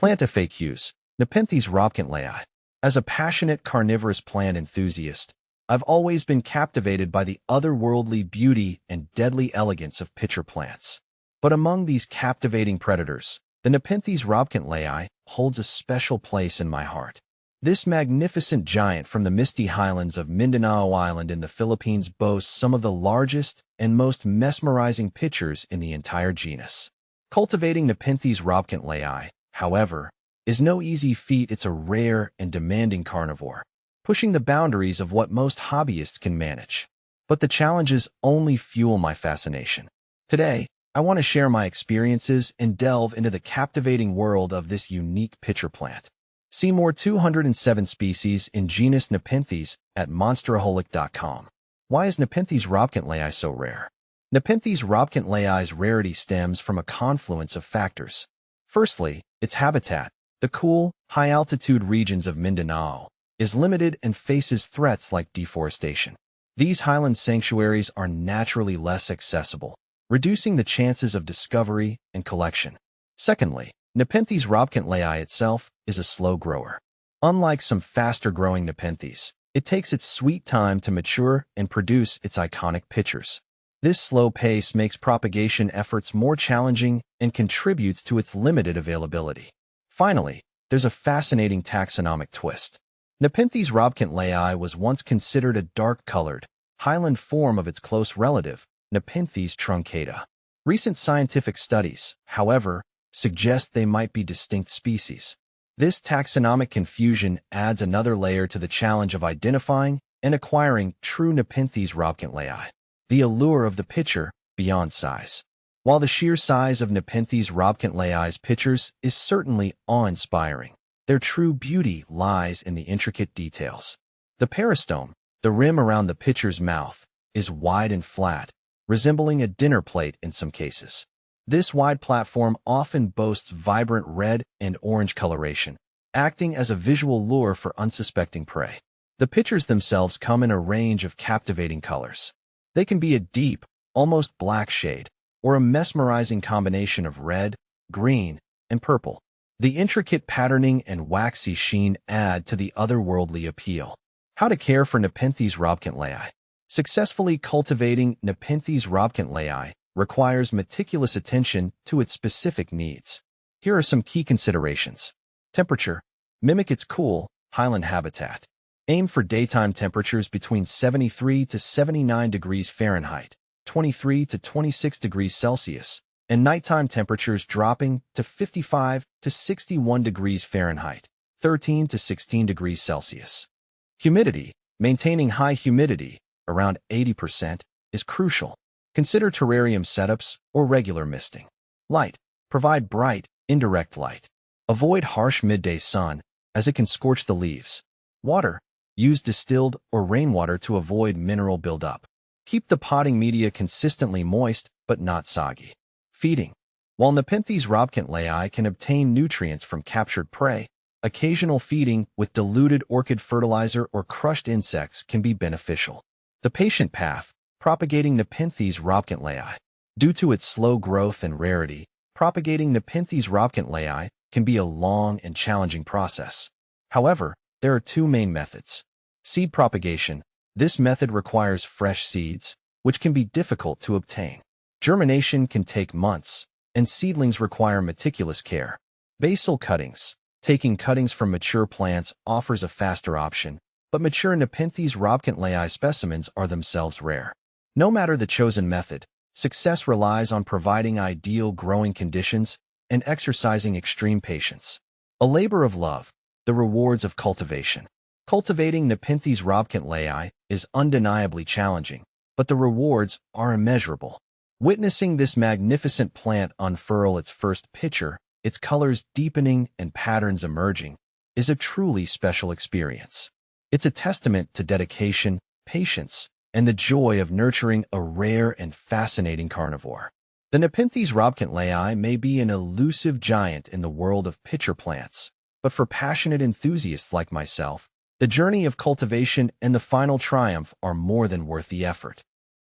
Plant FAQs. Nepenthes Robcantleyi. As a passionate carnivorous plant enthusiast, I've always been captivated by the otherworldly beauty and deadly elegance of pitcher plants. But among these captivating predators, the Nepenthes Robcantleyi holds a special place in my heart. This magnificent giant from the misty highlands of Mindanao Island in the Philippines boasts some of the largest and most mesmerizing pitchers in the entire genus. Cultivating Nepenthes Robcantleyi, however, is no easy feat. It's a rare and demanding carnivore, pushing the boundaries of what most hobbyists can manage. But the challenges only fuel my fascination. Today, I want to share my experiences and delve into the captivating world of this unique pitcher plant. See more 207 species in genus Nepenthes at monsteraholic.com. Why is Nepenthes Robcantleyi so rare? Nepenthes Robcantleyi's rarity stems from a confluence of factors. Firstly, its habitat, the cool, high-altitude regions of Mindanao, is limited and faces threats like deforestation. These highland sanctuaries are naturally less accessible, reducing the chances of discovery and collection. Secondly, Nepenthes Robcantleyi itself is a slow grower. Unlike some faster-growing Nepenthes, it takes its sweet time to mature and produce its iconic pitchers. This slow pace makes propagation efforts more challenging and contributes to its limited availability. Finally, there's a fascinating taxonomic twist. Nepenthes Robcantleyi was once considered a dark-colored, highland form of its close relative, Nepenthes truncata. Recent scientific studies, however, suggest they might be distinct species. This taxonomic confusion adds another layer to the challenge of identifying and acquiring true Nepenthes Robcantleyi. The allure of the pitcher, beyond size. While the sheer size of Nepenthes Robcantleyi's pitchers is certainly awe-inspiring, their true beauty lies in the intricate details. The peristome, the rim around the pitcher's mouth, is wide and flat, resembling a dinner plate in some cases. This wide platform often boasts vibrant red and orange coloration, acting as a visual lure for unsuspecting prey. The pitchers themselves come in a range of captivating colors. They can be a deep, almost black shade, or a mesmerizing combination of red, green, and purple. The intricate patterning and waxy sheen add to the otherworldly appeal. How to care for Nepenthes Robcantleyi. Successfully cultivating Nepenthes Robcantleyi requires meticulous attention to its specific needs. Here are some key considerations. Temperature. Mimic its cool, highland habitat. Aim for daytime temperatures between 73 to 79 degrees Fahrenheit, 23 to 26 degrees Celsius, and nighttime temperatures dropping to 55 to 61 degrees Fahrenheit, 13 to 16 degrees Celsius. Humidity. Maintaining high humidity, around 80%, is crucial. Consider terrarium setups or regular misting. Light. Provide bright, indirect light. Avoid harsh midday sun, as it can scorch the leaves. Water. Use distilled or rainwater to avoid mineral buildup. Keep the potting media consistently moist but not soggy. Feeding. While Nepenthes Robcantleyi can obtain nutrients from captured prey, occasional feeding with diluted orchid fertilizer or crushed insects can be beneficial. The patient path. Propagating Nepenthes Robcantleyi. Due to its slow growth and rarity, propagating Nepenthes Robcantleyi can be a long and challenging process. However, there are two main methods. Seed propagation. This method requires fresh seeds, which can be difficult to obtain. Germination can take months, and seedlings require meticulous care. Basal cuttings. Taking cuttings from mature plants offers a faster option, but mature Nepenthes Robcantleyi specimens are themselves rare. No matter the chosen method, success relies on providing ideal growing conditions and exercising extreme patience. A labor of love. The rewards of cultivation. Cultivating Nepenthes Robcantleyi is undeniably challenging, but the rewards are immeasurable. Witnessing this magnificent plant unfurl its first pitcher, its colors deepening and patterns emerging, is a truly special experience. It's a testament to dedication, patience, and the joy of nurturing a rare and fascinating carnivore. The Nepenthes Robcantleyi may be an elusive giant in the world of pitcher plants, but for passionate enthusiasts like myself, the journey of cultivation and the final triumph are more than worth the effort.